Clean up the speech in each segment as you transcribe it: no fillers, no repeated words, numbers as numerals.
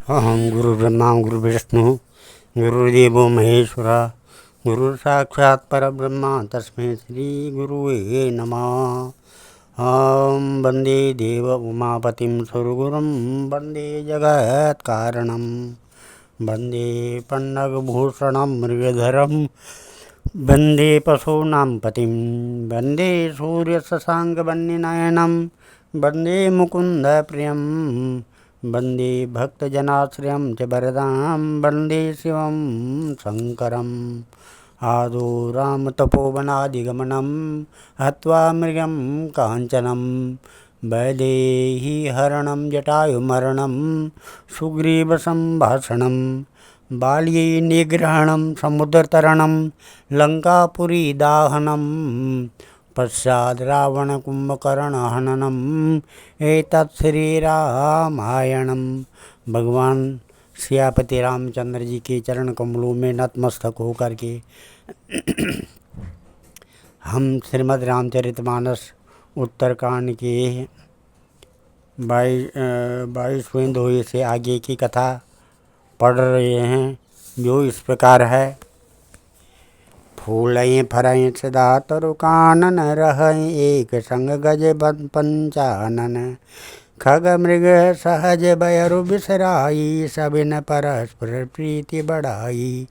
अहं गुरुर्ब्रह्मा गुरुर्विष्णुः गुरुर्देवो महेश्वरः गुरुर्साक्षात् परब्रह्म तस्मै श्रीगुरुवे नमः। ॐ वन्दे देव उमापतिं सुरगुरुं वन्दे जगत्कारणं वन्दे पन्नगभूषणं मृगधरं वन्दे पशूनां पतिं वन्दे सूर्यशशाङ्कवह्निनयनं वन्दे मुकुन्दप्रियं वन्दे भक्तजनाश्रयं च वरदां वन्दे शिवं शङ्करम्। आदौ रामतपोवनादिगमनं हत्वा मृगं काञ्चनं वैदेहीहरणं जटायुमरणं सुग्रीवसम्भाषणं बाल्ये निग्रहणं समुद्रतरणं लङ्कापुरीदाहनं पश्चात् रावणकुम्भकर्णहननम् एतत् श्रीरामायणं। भगवान सियापति रामचंद्र जी के चरण कमलों में नतमस्तक होकर के हम श्रीमद् रामचरितमानस उत्तरकांड के 22वें दोहे से आगे की कथा पढ़ रहे हैं, जो इस प्रकार है। फूलयं फरयं सदा तरु कानन रहयं एक संग गज पंचानन खग मृग सहज बयरु बिसराई सबिन परस्पर प्रीति बढ़ाई।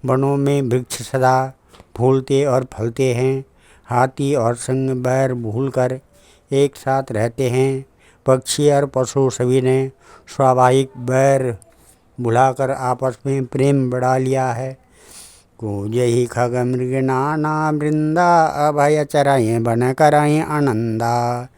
वनों में वृक्ष सदा फूलते और फलते हैं, हाथी और संग बैर भूलकर एक साथ रहते हैं। पक्षी और पशु सभी ने स्वाभाविक बैर भुलाकर आपस में प्रेम बढ़ा लिया है। कूजहि खग मृग नाना वृंदा अभय चराएँ बन कराएँ आनंदा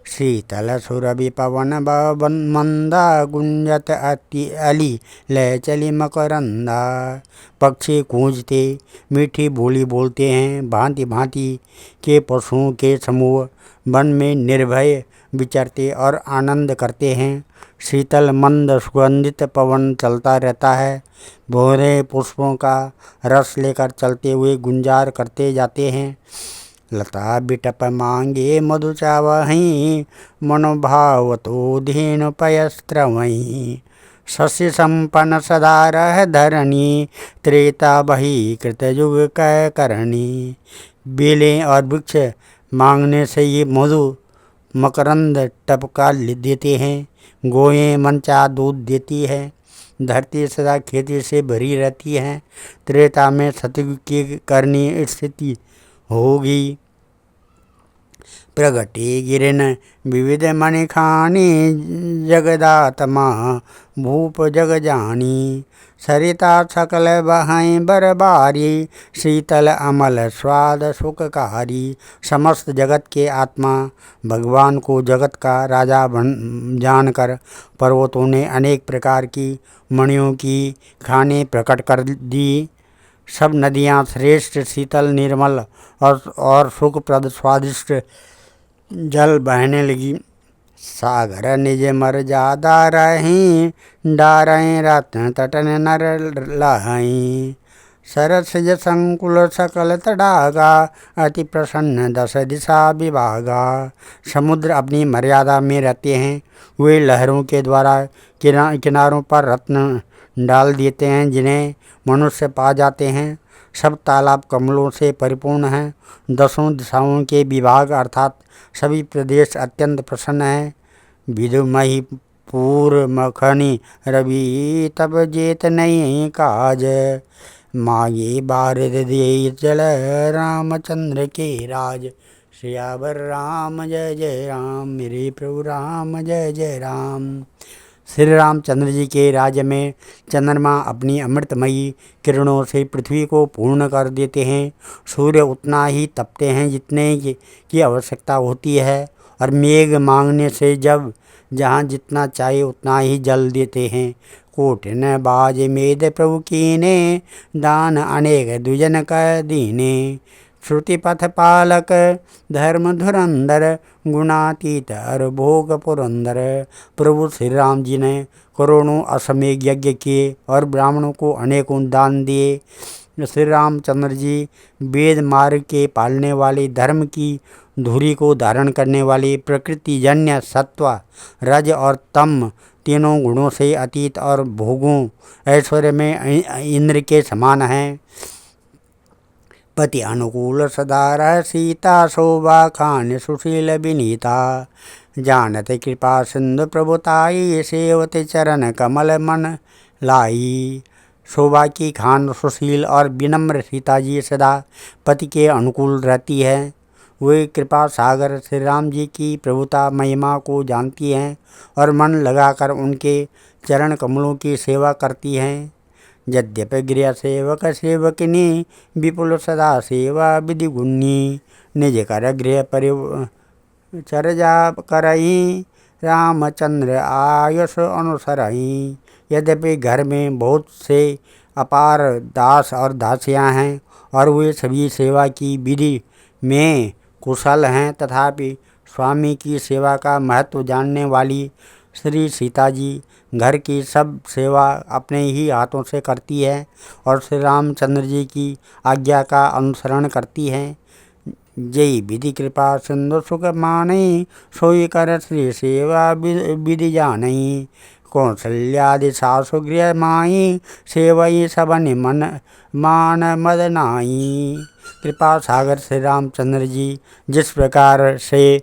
शीतल सुरभि पवन बन मंदा गुंजत अति अली ले चली मकरंदा। पक्षी गूंजते मीठी बोली बोलते हैं, भांति भांति के पशुओं के समूह वन में निर्भय विचरते और आनंद करते हैं। शीतल मंद सुगंधित पवन चलता रहता है, भोरे पुष्पों का रस लेकर चलते हुए गुंजार करते जाते हैं। लता बिटप मांगे मधु चावहीं मनोभाव तो धीन पयस्त्रवहीं शशि संपन्न सदा रह धरणी त्रेता बही कृत युग कै करणी। बेलें और वृक्ष मांगने से ये मधु मकरंद टपका देते हैं, गोएं मनचा दूध देती है, धरती सदा खेती से भरी रहती है। त्रेता में सतयुग की करनी स्थिति होगी। प्रगटे गिरन विविध मणि खानी जगदात्मा भूप जग जानी सरिता सकल बहाएं बरबारी शीतल अमल स्वाद सुखकारी। समस्त जगत के आत्मा भगवान को जगत का राजा जानकर पर्वतों ने अनेक प्रकार की मणियों की खाने प्रकट कर दी। सब नदियाँ श्रेष्ठ शीतल निर्मल और सुखप्रद स्वादिष्ट जल बहने लगी। सागर निज मर जादा रहीं डारें रत्न तटन नर लहहीं सरसज संकुल सकल तडागा अति प्रसन्न दस दिशा विभागा। समुद्र अपनी मर्यादा में रहते हैं, वे लहरों के द्वारा किनारों पर रत्न डाल देते हैं जिन्हें मनुष्य पा जाते हैं। सब तालाब कमलों से परिपूर्ण हैं, दसों दिशाओं के विभाग अर्थात सभी प्रदेश अत्यंत प्रसन्न हैं। विदुमही पूर मखनी रवि तब जेत नहीं काज मागे बारिद दे जल रामचंद्र के राज। सियावर राम जय जय राम, मेरे प्रभु राम जय जय राम। श्री रामचंद्र जी के राज्य में चंद्रमा अपनी अमृतमयी किरणों से पृथ्वी को पूर्ण कर देते हैं। सूर्य उतना ही तपते हैं जितने की आवश्यकता होती है, और मेघ मांगने से जब जहाँ जितना चाहे उतना ही जल देते हैं। कोट न बाज मेद प्रभु कीने दान अनेक दुजन कर दीने श्रुति पथ पालक धर्म धुरंधर गुणातीत और भोग पुरंदर। प्रभु श्री राम जी ने करोड़ों अश्वमेध यज्ञ किए और ब्राह्मणों को अनेकों दान दिए। श्री रामचंद्र जी वेद मार्ग के पालने वाले, धर्म की धुरी को धारण करने वाले, प्रकृतिजन्य सत्व रज और तम तीनों गुणों से अतीत और भोगों ऐश्वर्य में इंद्र के समान हैं। पति अनुकूल सदा सीता शोभा खान सुशील विनीता। जानते कृपा सिंधु प्रभुताई सेवते चरण कमल मन लाई। शोभा की खान सुशील और विनम्र सीता जी सदा पति के अनुकूल रहती है। वे कृपा सागर श्री राम जी की प्रभुता महिमा को जानती हैं और मन लगाकर उनके चरण कमलों की सेवा करती हैं। यद्यपि गृह सेवक सेवकिनी विपुल सदा सेवा विधि गुणी। निज कर गृह परिचर्या करही रामचंद्र आयुष अनुसरही। यद्यपि घर में बहुत से अपार दास और दासियां हैं और वे सभी सेवा की विधि में कुशल हैं, तथापि स्वामी की सेवा का महत्व जानने वाली श्री सीता जी घर की सब सेवा अपने ही हाथों से करती है और श्री रामचंद्र जी की आज्ञा का अनुसरण करती हैं। जय विधि कृपा सिंधु सुख मानई सोई कर श्री सेवा विधि जानई। कौशल्यादि सासु गृह माई सेवई सबन मन मान मदनाई। कृपा सागर श्री रामचंद्र जी जिस प्रकार से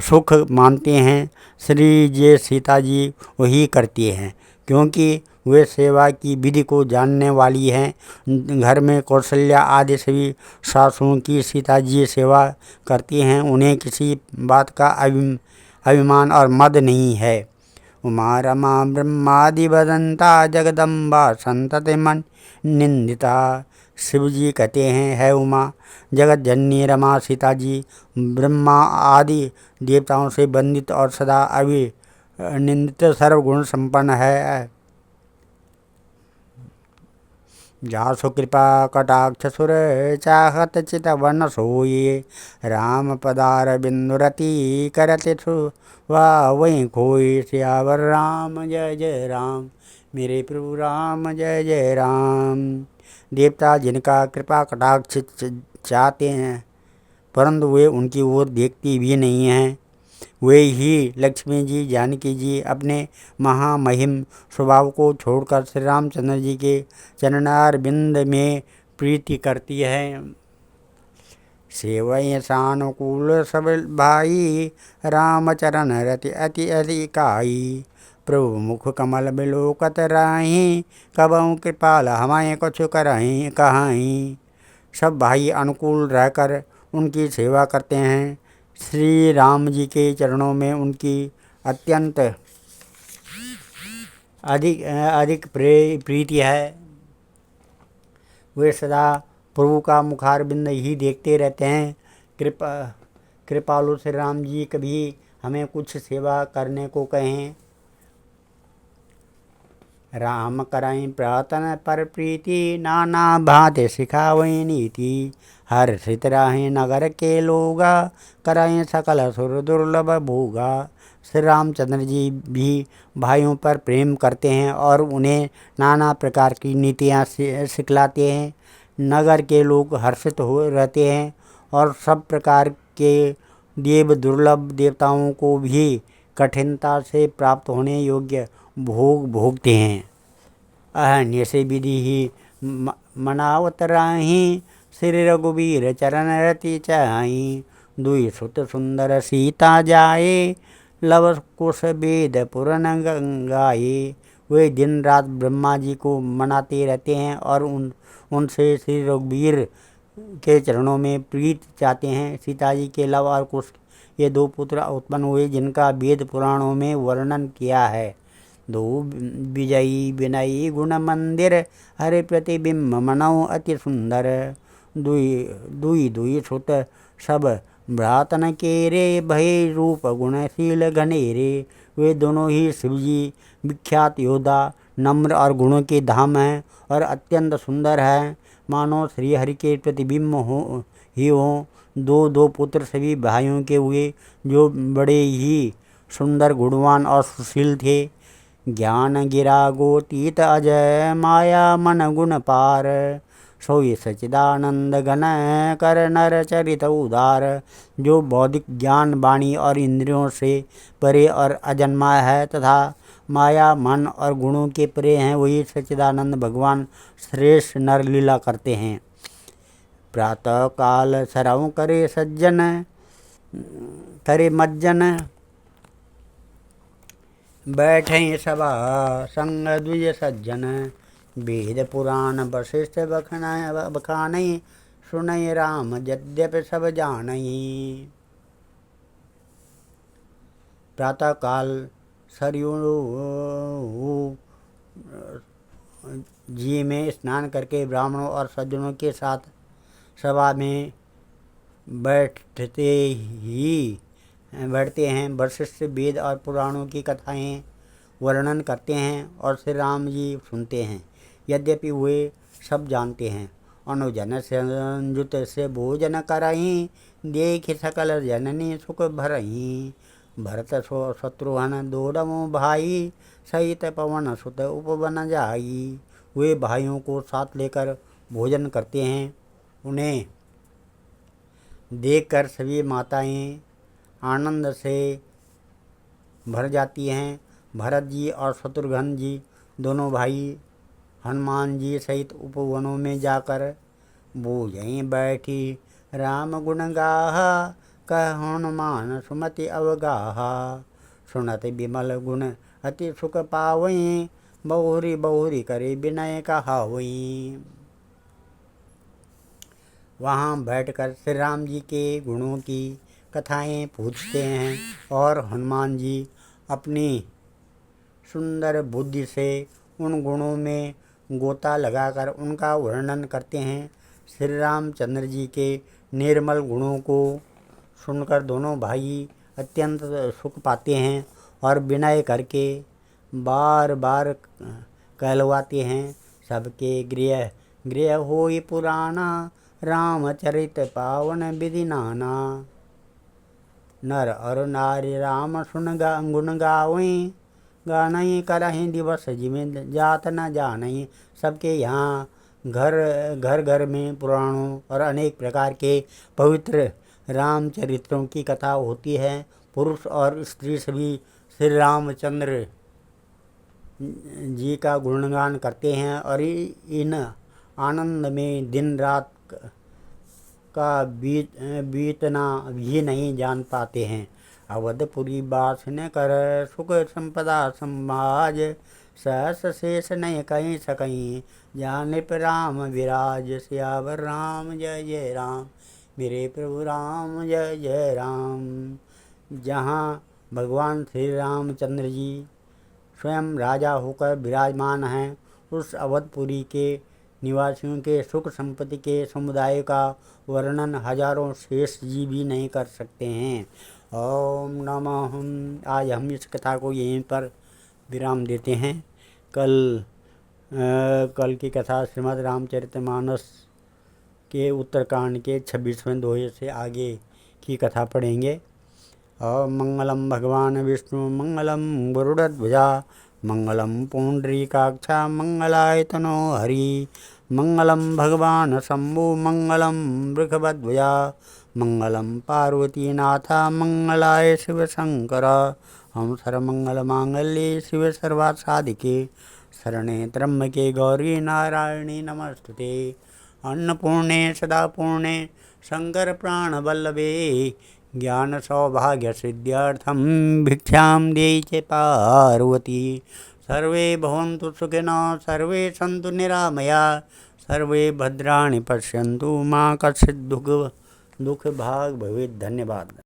सुख मानते हैं श्री जय सीता जी वही करती हैं, क्योंकि वे सेवा की विधि को जानने वाली हैं। घर में कौशल्या आदि सभी सासुओं की सीता जी सेवा करती हैं। उन्हें किसी बात का अभिमान और मद नहीं है। उमा रमा ब्रह्मादि बदंता जगदम्बा संतत मन निंदिता। शिव जी कहते हैं, है उमा जगत जननी रमा सीता जी ब्रह्मा आदि देवताओं से वंदित और सदा अभिनिंदित सर्वगुण संपन्न है। जासु कृपा कटाक्ष सुर चाहत चित वन सोये। राम पदार बिंदुरति करते वाह वहीं खोए। सियावर राम जय जय राम, मेरे प्रभु राम जय जय राम। देवता जिनका कृपा कटाक्ष चाहते हैं परंतु वे उनकी ओर देखती भी नहीं हैं, वे ही लक्ष्मी जी जानकी जी अपने महामहिम स्वभाव को छोड़कर श्री रामचंद्र जी के चरणार बिंद में प्रीति करती है। सेवय सानुकूल सब भाई रामचरण रति अति अधिकाई। प्रभु मुख कमल बिलोकत राही कबहु कृपाल हमारे कुछ करहीं कहाहीं। सब भाई अनुकूल रहकर उनकी सेवा करते हैं। श्री राम जी के चरणों में उनकी अत्यंत अधिक प्रीति है। वे सदा प्रभु का मुखारबिंद ही देखते रहते हैं। कृपालु श्री राम जी कभी हमें कुछ सेवा करने को कहें। राम कराई प्रार्थना पर प्रीति नाना भांति सिखावई नीति। हर सित राहे नगर के लोगा कराएं सकल सुर दुर्लभ भोगा। श्री रामचंद्र जी भी भाइयों पर प्रेम करते हैं और उन्हें नाना प्रकार की नीतियाँ सिखलाते हैं। नगर के लोग हर्षित हो रहते हैं और सब प्रकार के देव दुर्लभ देवताओं को भी कठिनता से प्राप्त होने योग्य भोग भोगते हैं। अहन्य से विधि ही मनावत राही श्री रघुवीर चरण रति चाही। दुई सुत सुंदर सीता जाए लव कुश वेद पुरन गंगाए। वे दिन रात ब्रह्मा जी को मनाते रहते हैं और उनसे श्री रघुवीर के चरणों में प्रीत चाहते हैं। सीता जी के लव और कुश ये दो पुत्र उत्पन्न हुए जिनका वेद पुराणों में वर्णन किया है। दो विजयी विनयी गुण मंदिर हरे प्रतिबिंब मनौ अति सुंदर। दुई दुई सुत सब भ्रातन केरे भय रूप गुणशील घनेरे। वे दोनों ही शिवजी विख्यात योद्धा नम्र और गुणों के धाम हैं और अत्यंत सुंदर हैं, मानो श्रीहरि के प्रतिबिंब हों। दो पुत्र सभी भाइयों के हुए जो बड़े ही सुंदर गुणवान और सुशील थे। ज्ञान गिरा गोतीत अजय माया मन गुण पार। सोई सचिदानंद घन कर नर चरित उदार। जो बौद्धिक ज्ञान वाणी और इंद्रियों से परे और अजन्मा है तथा माया मन और गुणों के प्रिय हैं, वही सच्चिदानंद भगवान श्रेष्ठ नर लीला करते हैं। प्रातः काल सरव करे सज्जन, करे मज्जन, बैठे सभा संग द्विज सज्जन, वेद पुराण वशिष्ठ बखानई, सुनई राम यद्यपि सब जानई। प्रातः काल सरयू जी में स्नान करके ब्राह्मणों और सज्जनों के साथ सभा में बैठते हैं। वशिष्ठ वेद और पुराणों की कथाएं वर्णन करते हैं और श्री राम जी सुनते हैं। यद्यपि वे सब जानते हैं। अनुजन संयुत से भोजन करहीं, देख सकल जननी सुख भरहीं। भरत शत्रुघ्न दोडमो भाई, सहित पवन सुत उपवन जाई। वे भाइयों को साथ लेकर भोजन करते हैं। उन्हें देखकर सभी माताएं आनंद से भर जाती हैं। भरत जी और शत्रुघ्न जी दोनों भाई हनुमान जी सहित उपवनों में जाकर बूझें बैठी राम गुण गाहा, कह हनुमान सुमति अवगाहा। सुनत विमल गुण अति सुख पावई, बहुरी बहुरी करे विनय कहावई। वहाँ बैठकर श्री राम जी के गुणों की कथाएं पूछते हैं और हनुमान जी अपनी सुंदर बुद्धि से उन गुणों में गोता लगाकर उनका वर्णन करते हैं। श्री रामचंद्र जी के निर्मल गुणों को सुनकर दोनों भाई अत्यंत सुख पाते हैं और विनय करके बार बार कहलवाते हैं। सबके गृह गृह होई पुराना, रामचरित पावन विधि नाना। नर और नारी राम सुन गुण गावें, गानई करहीं दिवस जिमें जात न जानई। सबके यहाँ घर घर में पुराणों और अनेक प्रकार के पवित्र रामचरित्रों की कथा होती है। पुरुष और स्त्री सभी श्री रामचंद्र जी का गुणगान करते हैं और इन आनंद में दिन रात का बीतना भी नहीं जान पाते हैं। अवधपुरी बास न कर सुख संपदा समाज, सहस शेष नहीं कहीं सकहीं, जानिप राम विराज। सियावर राम जय जय राम, मेरे प्रभु राम जय जय राम। जहाँ भगवान श्री रामचंद्र जी स्वयं राजा होकर विराजमान हैं, उस अवधपुरी के निवासियों के सुख संपत्ति के समुदाय का वर्णन हजारों शेष जी भी नहीं कर सकते हैं। ओम नमः। आज हम इस कथा को यहीं पर विराम देते हैं। कल की कथा श्रीमद् रामचरितमानस के उत्तरकांड के 26वें दोहे से आगे की कथा पढ़ेंगे। ओम मंगलम भगवान विष्णु मंगलम गरुड़ध्वजा, मंगलम पुंडरीकाक्षा मंगलाय तनो हरि। मंगलम भगवान शंभु मंगलम वृषभध्वजा, मंगलम पार्वतीनाथा मंगलाय शिव शंकर। हम सर्वमंगल मांगल्ये शिव सर्वार्थ साधिके, शरणे त्र्यंबके गौरी नारायणी नमस्तुते। अन्नपूर्णे सदा पूर्णे शंकर प्राण वल्लभे, ज्ञान सौभाग्य सिद्ध्यर्थम भिक्षाम देहि च पार्वती। सर्वे भवन्तु सुखिनः, सर्वे सन्तु निरामया, सर्वे भद्राणि पश्यन्तु मा कश्चित् दुःख भाग् भवेत्। धन्यवाद।